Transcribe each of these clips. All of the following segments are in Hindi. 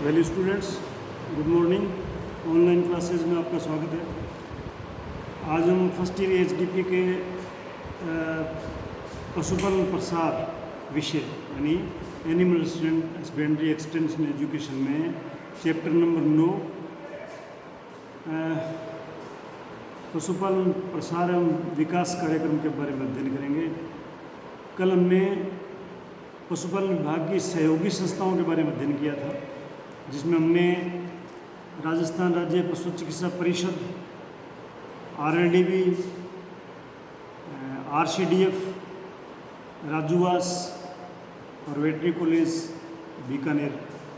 Value students, good morning. Online classes में आपका स्वागत है। आज हम फर्स्ट ईयर एचडीपी के पशुपालन प्रसार विषय यानी एनिमल हस्बेंड्री एक्सटेंशन एजुकेशन में चैप्टर नंबर 9 पशुपालन प्रसार एवं विकास कार्यक्रम के बारे में अध्ययन करेंगे। कल हमने पशुपालन विभाग की सहयोगी संस्थाओं के बारे में अध्ययन किया था, जिसमें हमने राजस्थान राज्य पशु चिकित्सा परिषद, आरएलडीबी, आरसीडीएफ, राजूवास और वेटरी कॉलेज बीकानेर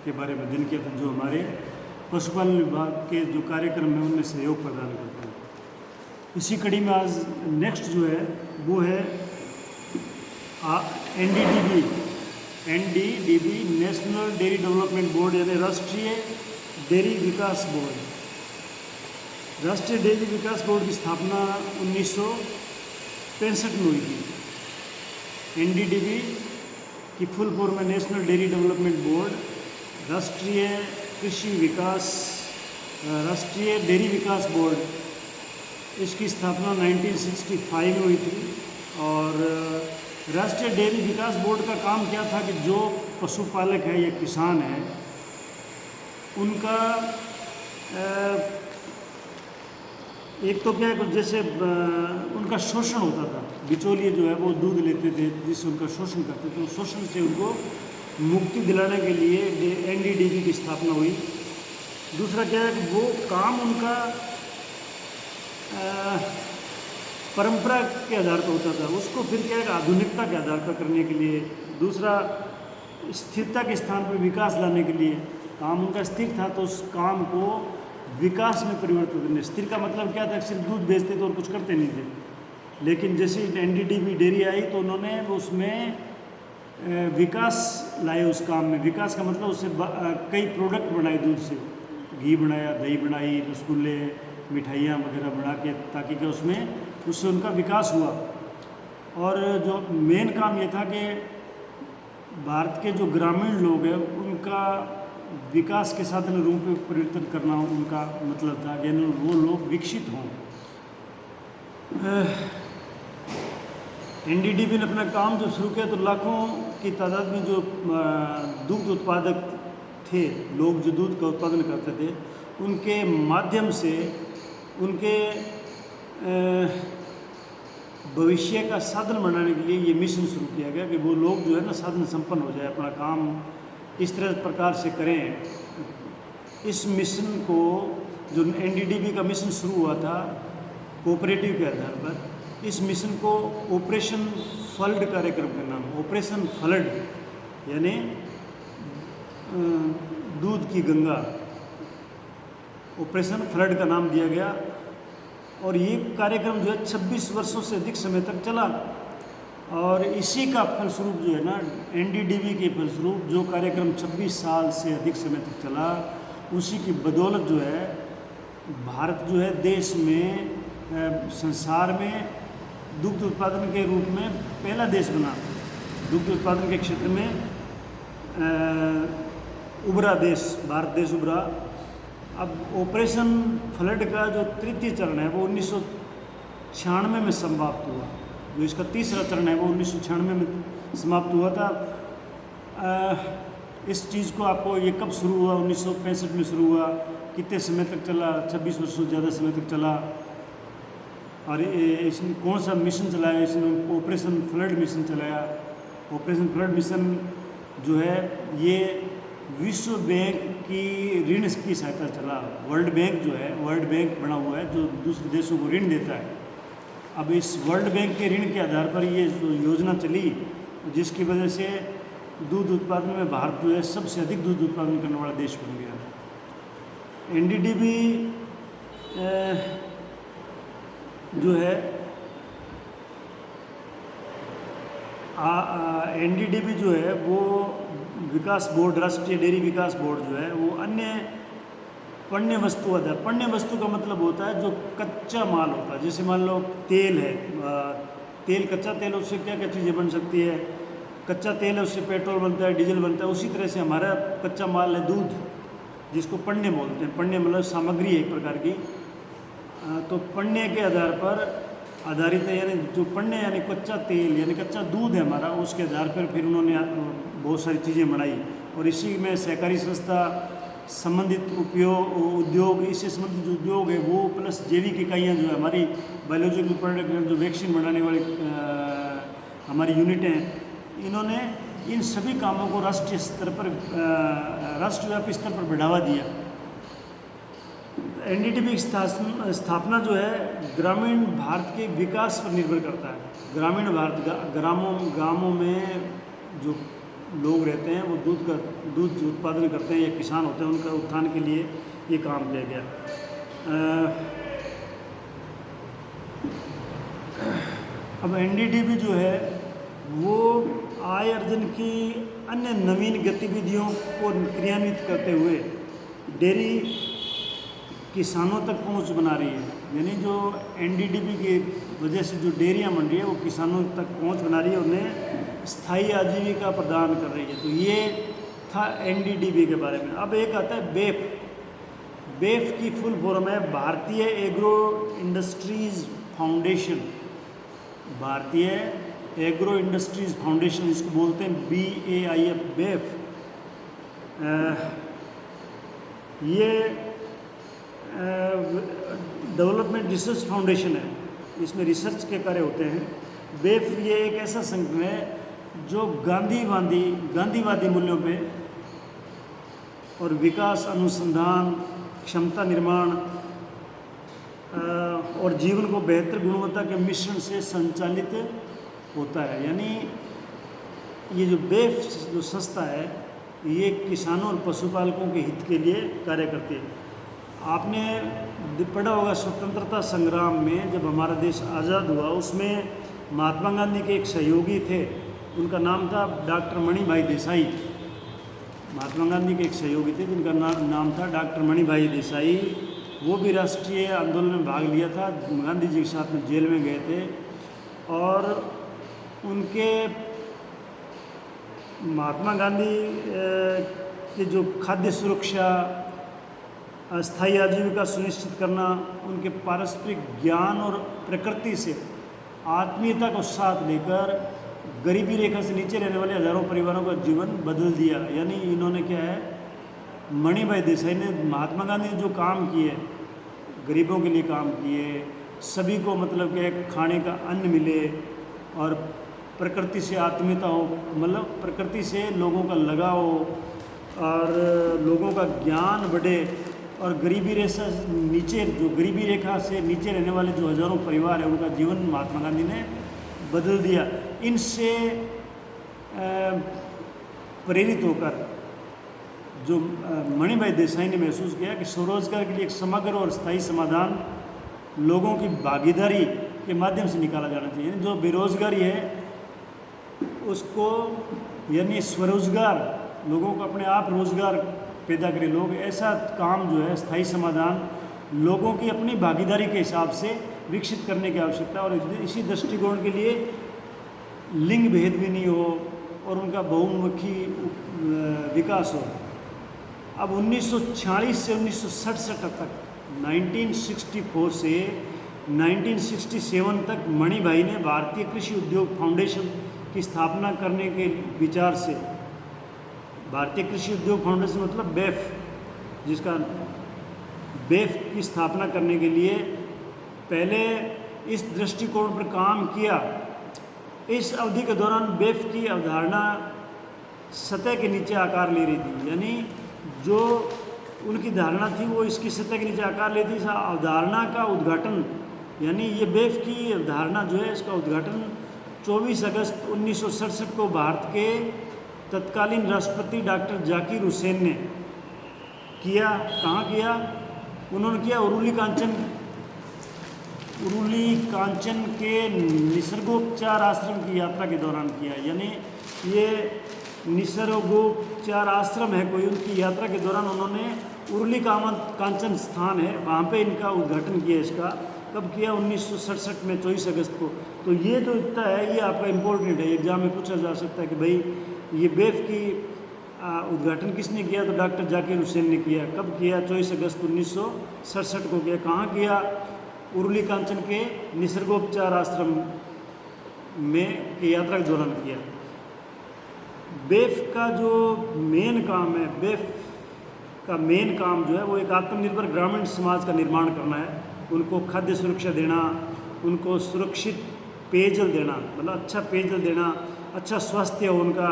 के बारे में अध्ययन किया था, जो हमारे पशुपालन विभाग के जो कार्यक्रम है उनमें सहयोग प्रदान करते हैं। इसी कड़ी में आज नेक्स्ट जो है वो है NDDB national dairy development board यानी राष्ट्रीय डेयरी विकास बोर्ड। राष्ट्रीय डेयरी विकास बोर्ड की स्थापना 1965 में हुई थी। एनडीडीबी की फुल फॉर्म है नेशनल डेयरी डेवलपमेंट बोर्ड, राष्ट्रीय डेयरी विकास बोर्ड। इसकी स्थापना 1965 में हुई थी। और राष्ट्रीय डेयरी विकास बोर्ड का काम क्या था कि जो पशुपालक है या किसान है उनका एक तो क्या है, जैसे उनका शोषण होता था, बिचौलिए जो है वो दूध लेते थे जिससे उनका शोषण करते थे, उस शोषण से उनको मुक्ति दिलाने के लिए एनडीडीबी की स्थापना हुई। दूसरा क्या है कि वो काम उनका परंपरा के आधार पर होता था, उसको फिर क्या है आधुनिकता के आधार पर करने के लिए। दूसरा स्थिरता के स्थान पर विकास लाने के लिए काम उनका स्थिर था, तो उस काम को विकास में परिवर्तित करने। स्थिर का मतलब क्या था, सिर्फ दूध बेचते थे और कुछ करते नहीं थे। लेकिन जैसे एनडीडीबी डेयरी आई तो उन्होंने उसमें विकास लाए उस काम में। विकास का मतलब उससे कई प्रोडक्ट बनाए, दूध से घी बनाया, दही बनाई, रसगुल्ले, मिठाइयाँ वगैरह बना के, ताकि क्या उससे उनका विकास हुआ। और जो मेन काम ये था कि भारत के जो ग्रामीण लोग हैं उनका विकास के साधन रूप में परिवर्तन करना उनका मतलब था, यानी वो लोग विकसित हों। एनडीडीबी ने अपना काम जब शुरू किया तो लाखों की तादाद में जो दुग्ध उत्पादक थे, लोग जो दूध का उत्पादन करते थे, उनके माध्यम से उनके भविष्य का साधन बनाने के लिए ये मिशन शुरू किया गया कि वो लोग जो है ना साधन संपन्न हो जाए, अपना काम इस तरह प्रकार से करें। इस मिशन को, जो एनडीडीबी का मिशन शुरू हुआ था कोऑपरेटिव के आधार पर, इस मिशन को ऑपरेशन फ्लड कार्यक्रम का नाम, ऑपरेशन फ्लड यानी दूध की गंगा, ऑपरेशन फ्लड का नाम दिया गया। और ये कार्यक्रम जो है 26 वर्षों से अधिक समय तक चला। और इसी का फलस्वरूप जो है ना, एनडीडीबी के फलस्वरूप जो कार्यक्रम 26 साल से अधिक समय तक चला, उसी की बदौलत जो है भारत जो है देश में, संसार में दुग्ध उत्पादन के रूप में पहला देश बना। दुग्ध उत्पादन के क्षेत्र में उभरा देश, भारत देश उभरा। अब ऑपरेशन फ्लड का जो तृतीय चरण है वो 1996 में समाप्त हुआ। जो इसका तीसरा चरण है वो 1996 में समाप्त हुआ था। इस चीज़ को आपको, ये कब शुरू हुआ, 1965 में शुरू हुआ, कितने समय तक चला, 26 वर्षों से ज़्यादा समय तक चला। और इसने कौन सा मिशन चलाया, इसने ऑपरेशन फ्लड मिशन चलाया। ऑपरेशन फ्लड मिशन जो है ये विश्व बैंक की ऋण की सहायता चला। वर्ल्ड बैंक जो है, वर्ल्ड बैंक बना हुआ है जो दूसरे देशों को ऋण देता है। अब इस वर्ल्ड बैंक के ऋण के आधार पर ये योजना चली, जिसकी वजह से दूध उत्पादन में भारत जो है सबसे अधिक दूध उत्पादन करने वाला देश बन गया। एनडीडीबी जो है एनडीडीबी जो है वो विकास बोर्ड, राष्ट्रीय डेयरी विकास बोर्ड जो है वो अन्य पण्य वस्तु आता है। पण्य वस्तु का मतलब होता है जो कच्चा माल होता है। जैसे मान लो तेल है, तेल, कच्चा तेल, उससे क्या क्या चीज़ें बन सकती है, कच्चा तेल है उससे पेट्रोल बनता है, डीजल बनता है। उसी तरह से हमारा कच्चा माल है दूध, जिसको पढ़ने बोलते हैं। पढ़ने मतलब सामग्री है एक प्रकार की। तो पढ़ने के आधार पर आधारित है, यानी जो पढ़ने यानी कच्चा तेल यानी कच्चा दूध है हमारा, उसके आधार पर फिर उन्होंने बहुत सारी चीज़ें बनाई। और इसी में सहकारी संस्था संबंधित उद्योग, इससे संबंधित जो उद्योग है वो, प्लस जैविक इकाइयाँ जो है हमारी बायोलॉजिकल प्रोडक्ट, जो वैक्सीन बनाने वाली हमारी यूनिट हैं, इन्होंने इन सभी कामों को राष्ट्रीय स्तर पर, राष्ट्रव्यापी स्तर पर बढ़ावा दिया। एनडीडीबी की स्थापना जो है ग्रामीण भारत के विकास पर निर्भर करता है। ग्रामीण भारत, गांवों में जो लोग रहते हैं वो दूध जो उत्पादन करते हैं या किसान होते हैं, उनका उत्थान के लिए ये काम किया गया। अब एनडीडीबी जो है वो आय अर्जन की अन्य नवीन गतिविधियों को क्रियान्वित करते हुए डेयरी किसानों तक पहुंच बना रही है। यानी जो एनडीडीबी की वजह से जो डेयरियाँ बन रही है वो किसानों तक पहुंच बना रही है, उन्हें स्थायी आजीविका प्रदान कर रही है। तो ये था एनडीडीबी के बारे में। अब एक आता है बेफ। बेफ की फुल फॉर्म है भारतीय एग्रो इंडस्ट्रीज़ फाउंडेशन। भारतीय एग्रो इंडस्ट्रीज़ फाउंडेशन, इसको बोलते हैं BAIF, बेफ। ये डेवलपमेंट रिसर्च फाउंडेशन है, इसमें रिसर्च के कार्य होते हैं। बेफ ये एक ऐसा संगठन है जो गांधीवादी मूल्यों पे और विकास, अनुसंधान, क्षमता निर्माण और जीवन को बेहतर गुणवत्ता के मिश्रण से संचालित होता है। यानी ये जो बेफ जो संस्था है ये किसानों और पशुपालकों के हित के लिए कार्य करती है। आपने पढ़ा होगा स्वतंत्रता संग्राम में जब हमारा देश आज़ाद हुआ, उसमें महात्मा गांधी के एक सहयोगी थे, उनका नाम था डॉक्टर मणिभाई देसाई। महात्मा गांधी के एक सहयोगी थे जिनका नाम था डॉक्टर मणिभाई देसाई। वो भी राष्ट्रीय आंदोलन में भाग लिया था, गांधी जी के साथ में जेल में गए थे। और उनके महात्मा गांधी के जो खाद्य सुरक्षा, स्थायी आजीविका सुनिश्चित करना, उनके पारस्परिक ज्ञान और प्रकृति से आत्मीयता को साथ लेकर गरीबी रेखा से नीचे रहने वाले हजारों परिवारों का जीवन बदल दिया। यानी इन्होंने क्या है, मणिभाई देसाई ने, महात्मा गांधी ने जो काम किए, गरीबों के लिए काम किए, सभी को मतलब क्या है खाने का अन्न मिले और प्रकृति से आत्मीयता हो, मतलब प्रकृति से लोगों का लगाव हो और लोगों का ज्ञान बढ़े और गरीबी रेखा नीचे, जो गरीबी रेखा से नीचे रहने वाले जो हजारों परिवार है उनका जीवन महात्मा गांधी ने बदल दिया। इनसे प्रेरित होकर जो मणिभाई देसाई ने महसूस किया कि स्वरोजगार के लिए एक समग्र और स्थायी समाधान लोगों की भागीदारी के माध्यम से निकाला जाना चाहिए। जो बेरोजगारी है उसको, यानी स्वरोजगार, लोगों को अपने आप रोजगार पैदा करें लोग, ऐसा काम जो है स्थायी समाधान लोगों की अपनी भागीदारी के हिसाब से विकसित करने की आवश्यकता। और इसी दृष्टिकोण के लिए लिंग भेद भी नहीं हो और उनका बहुमुखी विकास हो। अब 1946 से 1967 तक, 1964 से 1967 तक मणिभाई ने भारतीय कृषि उद्योग फाउंडेशन की स्थापना करने के विचार से, भारतीय कृषि उद्योग फाउंडेशन मतलब बेफ, जिसका बेफ की स्थापना करने के लिए पहले इस दृष्टिकोण पर काम किया। इस अवधि के दौरान बेफ की अवधारणा सतह के नीचे आकार ले रही थी। यानी जो उनकी धारणा थी वो इसकी सतह के नीचे आकार लेती थी। इस अवधारणा का उद्घाटन, यानी ये बेफ की अवधारणा जो है इसका उद्घाटन 24 अगस्त 1967 को भारत के तत्कालीन राष्ट्रपति डॉक्टर जाकिर हुसैन ने किया। कहाँ किया? उन्होंने किया उरुली कांचन के निसर्गोपचार आश्रम की यात्रा के दौरान किया। यानी ये निसर्गोपचार आश्रम है कोई, उनकी यात्रा के दौरान उन्होंने उरुली कांचन स्थान है वहाँ पे इनका उद्घाटन किया। इसका कब किया? 1967 में 24 अगस्त को। तो ये जो इतना है ये आपका इम्पोर्टेंट है, एग्जाम में पूछा जा सकता है कि भाई ये बेफ की उद्घाटन किसने किया? तो डॉक्टर जाकिर हुसैन ने किया। कब किया? 24 अगस्त 1967 को किया। कहाँ किया? उरुली कांचन के निसर्गोपचार आश्रम में की यात्रा के दौरान किया। बेफ का जो मेन काम है, बेफ का मेन काम जो है वो एक आत्मनिर्भर ग्रामीण समाज का निर्माण करना है। उनको खाद्य सुरक्षा देना, उनको सुरक्षित पेयजल देना, मतलब अच्छा पेयजल देना, अच्छा स्वास्थ्य हो, उनका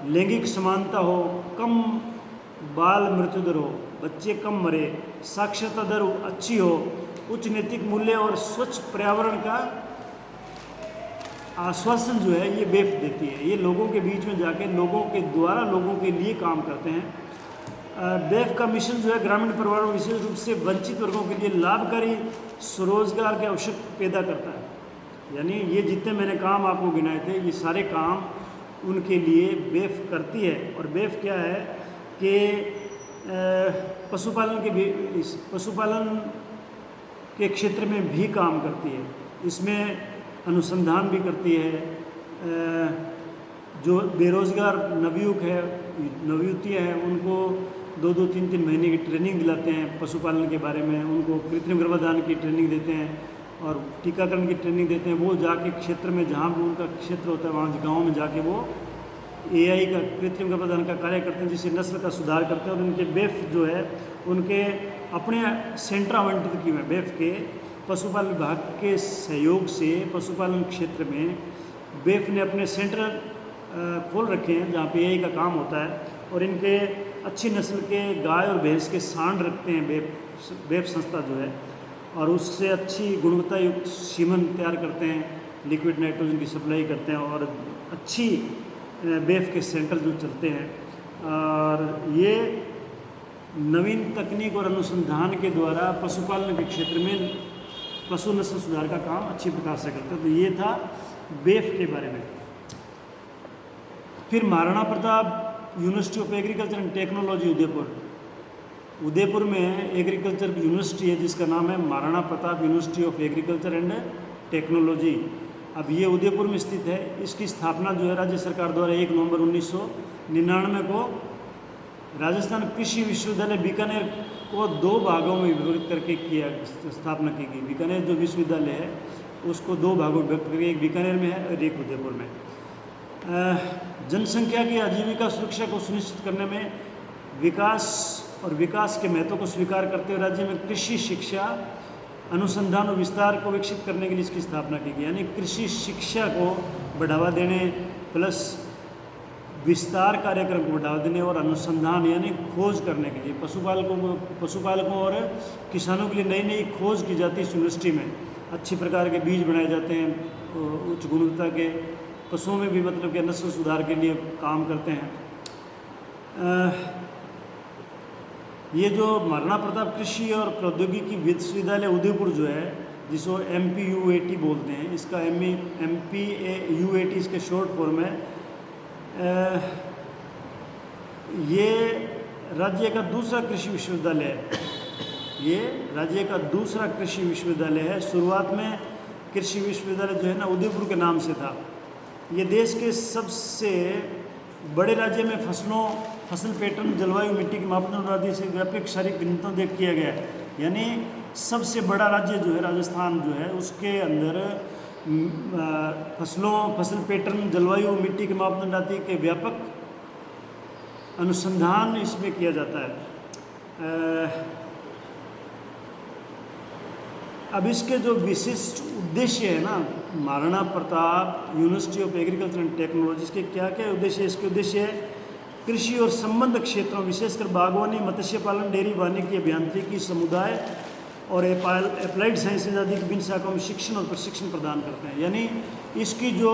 लैंगिक समानता हो, कम बाल मृत्यु दर हो, बच्चे कम मरे, साक्षरता दर अच्छी हो, उच्च नैतिक मूल्य और स्वच्छ पर्यावरण का आश्वासन जो है ये बेफ देती है। ये लोगों के बीच में जाके लोगों के द्वारा लोगों के लिए काम करते हैं। बेफ का मिशन जो है ग्रामीण परिवारों, विशेष रूप से वंचित वर्गों के लिए लाभकारी स्वरोजगार के अवसर पैदा करता है। यानी ये जितने मैंने काम आपको गिनाए थे, ये सारे काम उनके लिए बेफ करती है। और बेफ क्या है कि पशुपालन के क्षेत्र में भी काम करती है। इसमें अनुसंधान भी करती है। जो बेरोज़गार नवयुवतियाँ हैं उनको 2-2, 3-3 महीने की ट्रेनिंग दिलाते हैं पशुपालन के बारे में। उनको कृत्रिम गर्भाधान की ट्रेनिंग देते हैं और टीकाकरण की ट्रेनिंग देते हैं। वो जाके क्षेत्र में जहाँ भी उनका क्षेत्र होता है वहाँ गाँव में जाके वो AI का कृत्रिम गर्भाधान का कार्य करते हैं, जिससे नस्ल का सुधार करते हैं। और उनके बेफ जो है उनके अपने सेंटर आवंटित किए हुए हैं। बेफ के पशुपालन विभाग के सहयोग से पशुपालन क्षेत्र में बेफ ने अपने सेंटर खोल रखे हैं जहाँ पे AI का काम होता है। और इनके अच्छी नस्ल के गाय और भैंस के सांड रखते हैं बेफ संस्था जो है, और उससे अच्छी गुणवत्ता युक्त सीमन तैयार करते हैं, लिक्विड नाइट्रोजन की सप्लाई करते हैं और अच्छी बेफ के सेंटर जो चलते हैं। और ये नवीन तकनीक और अनुसंधान के द्वारा पशुपालन के क्षेत्र में पशु नस्ल सुधार का काम अच्छी प्रकार से करते हैं। तो ये था बेफ के बारे में। फिर Maharana Pratap university of agriculture and technology Udaipur में एग्रीकल्चर यूनिवर्सिटी है जिसका नाम है Maharana Pratap university of agriculture and technology. अब ये उदयपुर में स्थित है। इसकी स्थापना जो है राज्य सरकार द्वारा 1 नवंबर 1999 को राजस्थान कृषि विश्वविद्यालय बीकानेर को 2 भागों में विभाजित करके स्थापना की गई। बीकानेर जो विश्वविद्यालय है उसको 2 भागों में विभक्त करके एक बीकानेर में है और एक उदयपुर में। जनसंख्या की आजीविका सुरक्षा को सुनिश्चित करने में विकास के महत्व को स्वीकार करते हुए राज्य में कृषि शिक्षा अनुसंधान और विस्तार को विकसित करने के लिए इसकी स्थापना की गई। यानी कृषि शिक्षा को बढ़ावा देने प्लस विस्तार कार्यक्रम को बढ़ावा देने और अनुसंधान यानी खोज करने के लिए पशुपालकों और किसानों के लिए नई नई खोज की जाती है। इस यूनिवर्सिटी में अच्छी प्रकार के बीज बनाए जाते हैं, उच्च गुणवत्ता के पशुओं में भी मतलब कि नस्ल सुधार के लिए काम करते हैं। ये जो महाराणा प्रताप कृषि और प्रौद्योगिकी विश्वविद्यालय उदयपुर जो है जिसको MPUAT बोलते हैं, इसका MPUAT इसके शॉर्ट फॉर्म है। ये राज्य का दूसरा कृषि विश्वविद्यालय है। ये राज्य का दूसरा कृषि विश्वविद्यालय है। शुरुआत में कृषि विश्वविद्यालय जो है ना उदयपुर के नाम से था। ये देश के सबसे बड़े राज्य में फसल पैटर्न, जलवायु, मिट्टी के मापदंड आदि से व्यापक शारीरिक भिन्नता देख किया गया है। यानी सबसे बड़ा राज्य जो है राजस्थान जो है उसके अंदर फसल पैटर्न, जलवायु, मिट्टी के मापदंड आदि के व्यापक अनुसंधान इसमें किया जाता है। अब इसके जो विशिष्ट उद्देश्य है ना Maharana Pratap university of agriculture and technology, इसके क्या क्या उद्देश्य है? इसके उद्देश्य है कृषि और संबद्ध क्षेत्रों विशेषकर बागवानी, मत्स्य पालन, डेयरी, वानिकी, अभियांत्रिकी, समुदाय और अप्लाइड साइंसेज आदि की विभिन्न शाखाओं में शिक्षण और प्रशिक्षण प्रदान करते हैं। यानी इसकी जो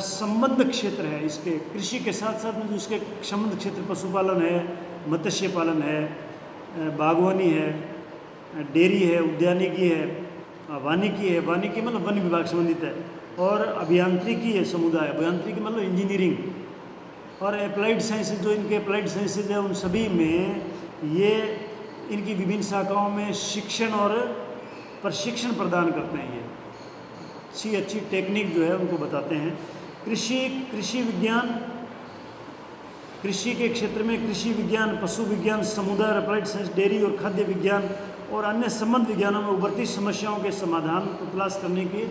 संबद्ध क्षेत्र है, इसके कृषि के साथ साथ में जो इसके संबद्ध क्षेत्र पशुपालन है, मत्स्य पालन है, बागवानी है, डेयरी है, उद्यानिकी है, वानिकी है, वानिकी मतलब वन विभाग संबंधित है, और अभियांत्रिकी है समुदाय, अभियांत्रिकी मतलब इंजीनियरिंग, और अप्लाइड साइंसेज जो इनके अप्लाइड साइंसेज है उन सभी में ये इनकी विभिन्न शाखाओं में शिक्षण और प्रशिक्षण प्रदान करते हैं। ये अच्छी टेक्निक जो है उनको बताते हैं। कृषि विज्ञान कृषि के क्षेत्र में कृषि विज्ञान, पशु विज्ञान, समुदाय और अप्लाइड साइंस, डेयरी और खाद्य विज्ञान और अन्य संबंध विज्ञानों में उभरती समस्याओं के समाधान को तलाश करने की,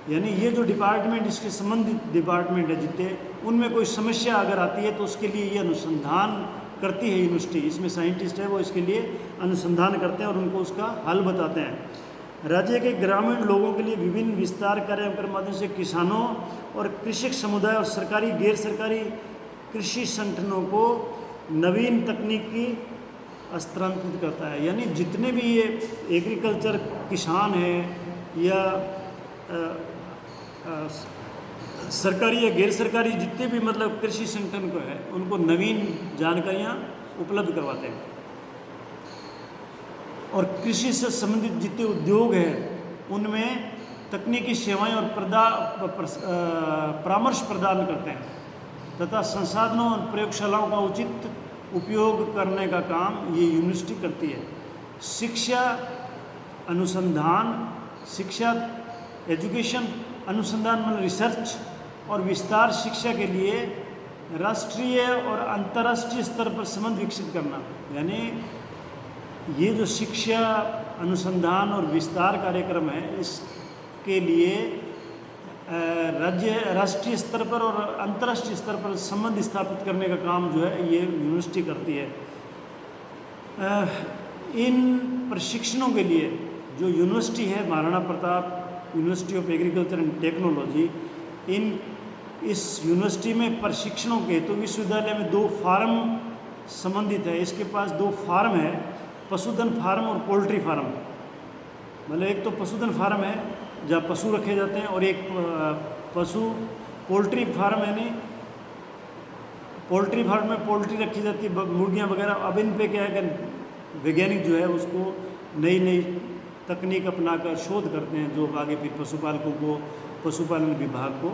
यानी ये जो डिपार्टमेंट, इसके संबंधित डिपार्टमेंट है जितने, उनमें कोई समस्या अगर आती है तो उसके लिए ये अनुसंधान करती है यूनिवर्सिटी। इसमें साइंटिस्ट है वो इसके लिए अनुसंधान करते हैं और उनको उसका हल बताते हैं। राज्य के ग्रामीण लोगों के लिए विभिन्न विस्तार कार्यक्रम के माध्यम से किसानों और कृषक समुदाय और सरकारी गैर सरकारी कृषि संगठनों को नवीन तकनीकी हस्तांतरित करता है। यानी जितने भी ये एग्रीकल्चर किसान हैं या सरकारी या गैर सरकारी जितने भी मतलब कृषि संगठन को है, उनको नवीन जानकारियाँ उपलब्ध करवाते हैं। और कृषि से संबंधित जितने उद्योग हैं उनमें तकनीकी सेवाएं और परामर्श प्रदान करते हैं तथा संसाधनों और प्रयोगशालाओं का उचित उपयोग करने का काम ये यूनिवर्सिटी करती है। शिक्षा अनुसंधान, शिक्षा एजुकेशन, अनुसंधान मतलब रिसर्च और विस्तार शिक्षा के लिए राष्ट्रीय और अंतर्राष्ट्रीय स्तर पर संबंध विकसित करना। यानी ये जो शिक्षा अनुसंधान और विस्तार कार्यक्रम है, इसके लिए राष्ट्रीय स्तर पर और अंतर्राष्ट्रीय स्तर पर संबंध स्थापित करने का काम जो है ये यूनिवर्सिटी करती है। इन प्रशिक्षणों के लिए जो यूनिवर्सिटी है Maharana Pratap university of agriculture and technology, इस यूनिवर्सिटी में प्रशिक्षणों के तो विश्वविद्यालय में 2 फार्म संबंधित है। इसके पास 2 फार्म है, पशुधन फार्म और पोल्ट्री फार्म। मतलब एक तो पशुधन फार्म है जहाँ पशु रखे जाते हैं, और एक पोल्ट्री फार्म है। नहीं, पोल्ट्री फार्म में पोल्ट्री रखी जाती है, मुर्गियाँ वगैरह। अब इन पे क्या है कि वैज्ञानिक जो है उसको नई नई तकनीक अपनाकर शोध करते हैं, जो आगे फिर पशुपालकों को, पशुपालन विभाग को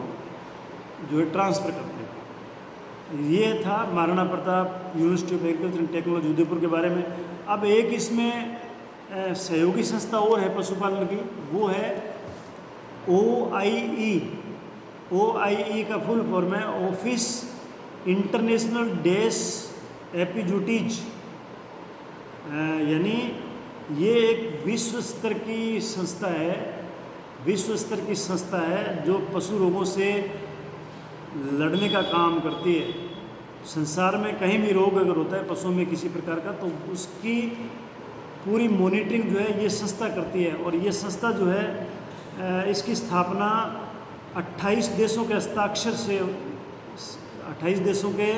जो है ट्रांसफ़र करते हैं। ये था Maharana Pratap university of agriculture and technology Udaipur के बारे में। अब एक इसमें सहयोगी संस्था और है पशुपालन की, वो है OIE। OIE का फुल फॉर्म है ऑफिस इंटरनेशनल डेस एपिजूटीज। यानी ये एक विश्व स्तर की संस्था है, विश्व स्तर की संस्था है जो पशु रोगों से लड़ने का काम करती है। संसार में कहीं भी रोग अगर होता है पशुओं में किसी प्रकार का, तो उसकी पूरी मॉनिटरिंग जो है ये संस्था करती है। और ये संस्था जो है इसकी स्थापना 28 देशों के हस्ताक्षर से, 28 देशों के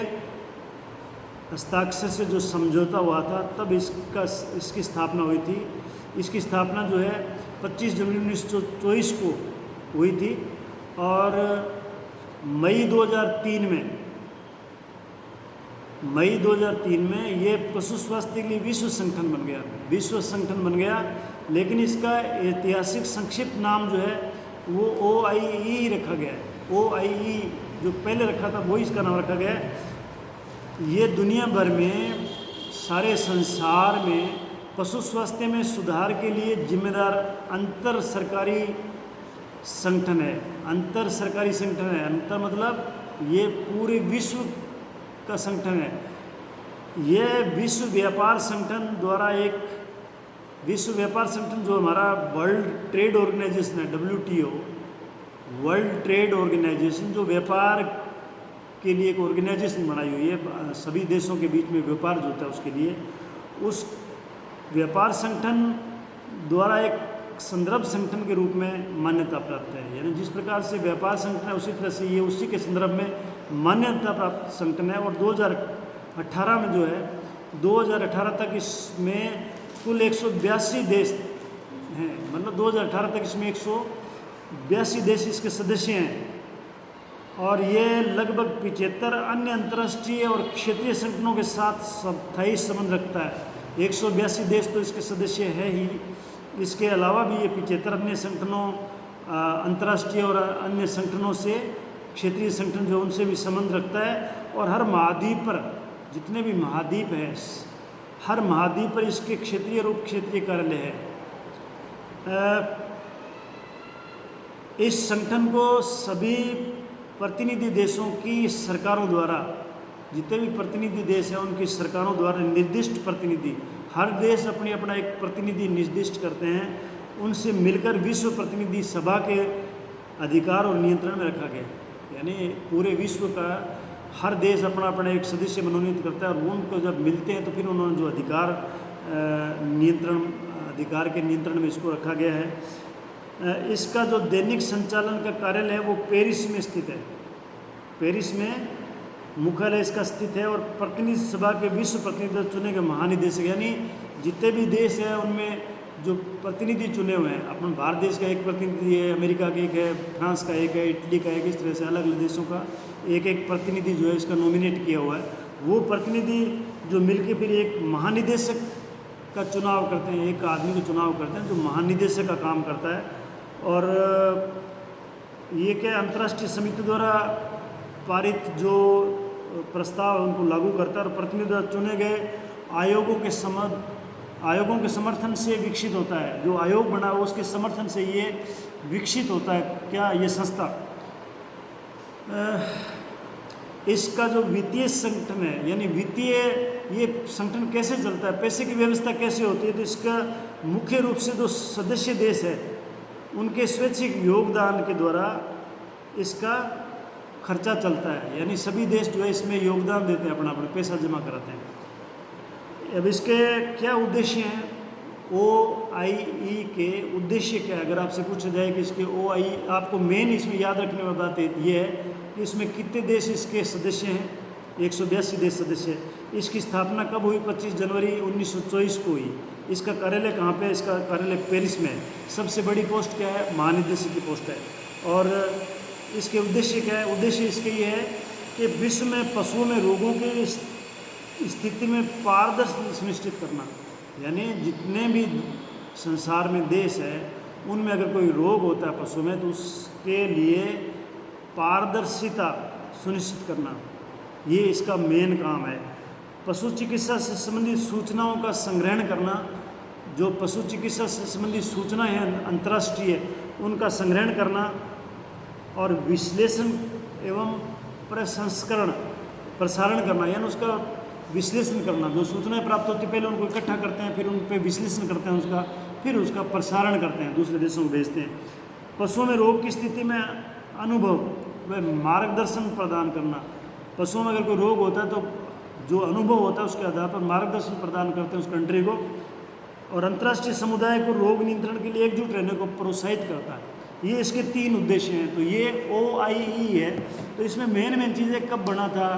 हस्ताक्षर से जो समझौता हुआ था तब इसकी स्थापना हुई थी। इसकी स्थापना जो है 25 जनवरी 1924 को हुई थी और मई 2003 में ये पशु स्वास्थ्य के लिए विश्व संगठन बन गया, विश्व संगठन बन गया। लेकिन इसका ऐतिहासिक संक्षिप्त नाम जो है वो OIE रखा गया है। OIE जो पहले रखा था वही इसका नाम रखा गया है। ये दुनिया भर में सारे संसार में पशु स्वास्थ्य में सुधार के लिए जिम्मेदार अंतर सरकारी संगठन है। अंतर सरकारी संगठन है, अंतर मतलब ये पूरे विश्व का संगठन है। ये विश्व व्यापार संगठन द्वारा एक विश्व व्यापार संगठन जो हमारा वर्ल्ड ट्रेड ऑर्गेनाइजेशन है, WTO, वर्ल्ड ट्रेड ऑर्गेनाइजेशन, जो व्यापार के लिए एक ऑर्गेनाइजेशन बनाई हुई है, सभी देशों के बीच में व्यापार जो होता है उसके लिए, उस व्यापार संगठन द्वारा एक संदर्भ संगठन के रूप में मान्यता प्राप्त है। यानी जिस प्रकार से व्यापार संगठन है उसी तरह से ये उसी के संदर्भ में मान्यता प्राप्त संगठन है। और 2018 में जो है 2018 तक इसमें कुल 182 देश हैं। मतलब 2018 तक इसमें 182 देश इसके सदस्य हैं और ये लगभग 75 अन्य अंतर्राष्ट्रीय और क्षेत्रीय संगठनों के साथ स्थायी संबंध रखता है। 182 देश तो इसके सदस्य है ही, इसके अलावा भी ये 75 अन्य संगठनों, अंतर्राष्ट्रीय और अन्य संगठनों से, क्षेत्रीय संगठन जो उनसे भी संबंध रखता है। और हर महाद्वीप पर, जितने भी महाद्वीप हैं, हर महाद्वीप पर इसके क्षेत्रीय और उप क्षेत्रीय कार्यालय है। इस संगठन को सभी प्रतिनिधि देशों की सरकारों द्वारा जितने भी प्रतिनिधि देश हैं उनकी सरकारों द्वारा निर्दिष्ट प्रतिनिधि, हर देश अपनी अपना एक प्रतिनिधि निर्दिष्ट करते हैं, उनसे मिलकर विश्व प्रतिनिधि सभा के अधिकार और नियंत्रण में रखा गया है। यानी पूरे विश्व का हर देश अपना अपना एक सदस्य मनोनीत करता है और उनको जब मिलते हैं तो फिर उन्होंने जो अधिकार के नियंत्रण में इसको रखा गया है। इसका जो दैनिक संचालन का कार्यालय है वो पेरिस में स्थित है। पेरिस में मुख्यालय इसका स्थित है और प्रतिनिधि सभा के विश्व प्रतिनिधि चुने गए महानिदेशक, यानी जितने भी देश हैं उनमें जो प्रतिनिधि चुने हुए हैं, अपन भारत देश का एक प्रतिनिधि है, अमेरिका का एक है, फ्रांस का एक है, इटली का एक, इस तरह से अलग अलग देशों का एक एक प्रतिनिधि जो है इसका नॉमिनेट किया हुआ है। वो प्रतिनिधि जो मिलके फिर एक महानिदेशक का चुनाव करते हैं, एक आदमी का चुनाव करते हैं जो महानिदेशक का काम करता है। और ये क्या अंतर्राष्ट्रीय समिति द्वारा पारित जो प्रस्ताव है उनको लागू करता है और प्रतिनिधि द्वारा चुने गए आयोगों के समर्थन से विकसित होता है। जो आयोग बना है उसके समर्थन से ये विकसित होता है। क्या ये संस्था इसका जो वित्तीय संगठन है, यानी वित्तीय ये संगठन कैसे चलता है, पैसे की व्यवस्था कैसे होती है, तो इसका मुख्य रूप से जो सदस्य देश है उनके स्वैच्छिक योगदान के द्वारा इसका खर्चा चलता है। यानी सभी देश जो है इसमें योगदान देते हैं, अपना अपना पैसा जमा कराते हैं। अब इसके क्या उद्देश्य हैं, OIE के उद्देश्य क्या है, अगर आपसे पूछा जाए कि इसके OIE, आपको मेन इसमें याद रखने वाली बात ये है कि इसमें कितने देश इसके सदस्य हैं, 182 देश सदस्य हैं। इसकी स्थापना कब हुई, 25 जनवरी 1924 को हुई। इसका कार्यालय कहाँ पे है, इसका कार्यालय पेरिस में है। सबसे बड़ी पोस्ट क्या है, महानिदेशक की पोस्ट है। और इसके उद्देश्य क्या है, उद्देश्य इसके ये है कि विश्व में पशुओं में रोगों की स्थिति में पारदर्शिता सुनिश्चित करना। यानी जितने भी संसार में देश है उनमें अगर कोई रोग होता है पशु में तो उसके लिए पारदर्शिता सुनिश्चित करना, ये इसका मेन काम है। पशु चिकित्सा से संबंधित सूचनाओं का संग्रहण करना, जो पशु चिकित्सा से संबंधित सूचनाएं हैं अंतर्राष्ट्रीय, उनका संग्रहण करना और विश्लेषण एवं प्रसारण करना, यानी उसका विश्लेषण करना। जो सूचनाएं प्राप्त होती पहले उनको इकट्ठा करते हैं, फिर उन पर विश्लेषण करते हैं उसका, फिर उसका प्रसारण करते हैं, दूसरे देशों को भेजते हैं। पशुओं में रोग की स्थिति में अनुभव व मार्गदर्शन प्रदान करना। पशुओं में अगर कोई रोग होता है तो जो अनुभव होता है उसके आधार पर मार्गदर्शन प्रदान करते हैं उस कंट्री को, और अंतर्राष्ट्रीय समुदाय को रोग नियंत्रण के लिए एकजुट रहने को प्रोत्साहित करता है। ये इसके 3 उद्देश्य हैं। तो ये OIE है। तो इसमें मेन चीज़ें कब बना था,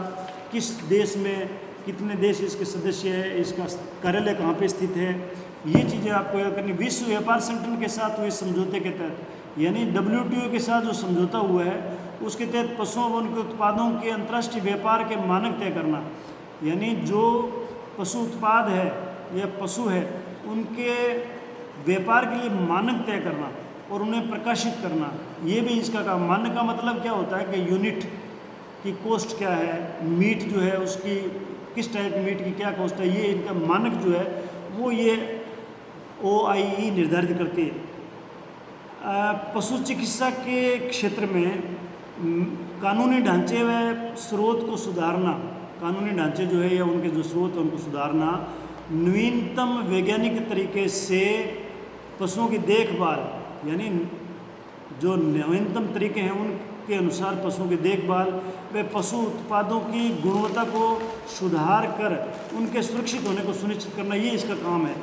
किस देश में कितने देश इसके सदस्य है, इसका कार्यालय कहाँ पे स्थित है, ये चीज़ें आपको याद करनी। विश्व व्यापार संगठन के साथ हुए समझौते के तहत, यानी WTO के साथ जो समझौता हुआ है उसके तहत पशुओं व उनके उत्पादों के अंतर्राष्ट्रीय व्यापार के मानक तय करना। यानी जो पशु उत्पाद है या पशु है उनके व्यापार के लिए मानक तय करना और उन्हें प्रकाशित करना, ये भी इसका काम। मानक का मतलब क्या होता है कि यूनिट की कॉस्ट क्या है, मीट जो है उसकी किस टाइप की मीट की क्या कॉस्ट है, ये इनका मानक जो है वो ये OIE निर्धारित करती है। पशु चिकित्सा के क्षेत्र में कानूनी ढांचे व स्रोत को सुधारना, कानूनी ढांचे जो है या उनके जो स्रोत हैं उनको सुधारना, नवीनतम वैज्ञानिक तरीके से पशुओं की देखभाल, यानी जो नवीनतम तरीके हैं उनके अनुसार पशुओं की देखभाल व पशु उत्पादों की गुणवत्ता को सुधार कर उनके सुरक्षित होने को सुनिश्चित करना, ये इसका काम है।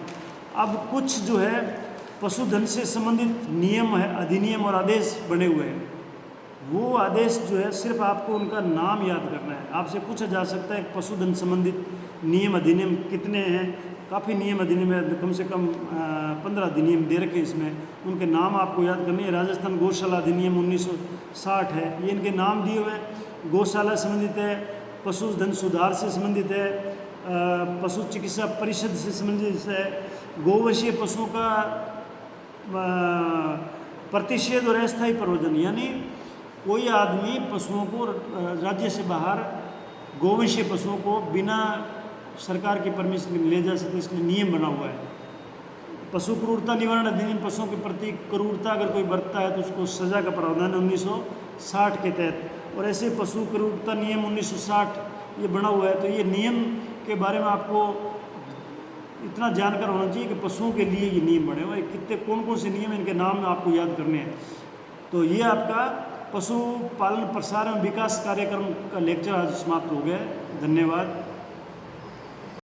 अब कुछ जो है पशुधन से संबंधित नियम है, अधिनियम और आदेश बने हुए हैं। वो आदेश जो है सिर्फ आपको उनका नाम याद करना है। आपसे पूछा जा सकता है पशुधन संबंधित नियम अधिनियम कितने हैं, काफ़ी नियम अधिनियम है, कम से कम 15 अधिनियम दे रखे इसमें, उनके नाम आपको याद करने हैं। राजस्थान गौशाला अधिनियम 1960 है, ये इनके नाम दिए हुए हैं। गौशाला संबंधित है, पशुधन सुधार से संबंधित है, पशु चिकित्सा परिषद से संबंधित है, गौवंशीय पशुओं का प्रतिषेध और अस्थायी प्रयोजन, यानी कोई आदमी पशुओं को राज्य से बाहर गौवंशीय पशुओं को बिना सरकार की परमिशन ले जा सकते, इसके लिए नियम बना हुआ है। पशु क्रूरता निवारण अधिनियम, पशुओं के प्रति क्रूरता अगर कोई बरतता है तो उसको सजा का प्रावधान है 1960 के तहत। और ऐसे पशु क्रूरता नियम 1960 ये बना हुआ है। तो ये नियम के बारे में आपको इतना जानकर होना चाहिए कि पशुओं के लिए ये नियम बने हुए, कितने कौन कौन से नियम, इनके नाम आपको याद करने हैं। तो ये आपका पशुपालन प्रसार एवं विकास कार्यक्रम का लेक्चर आज समाप्त हो गया है। धन्यवाद।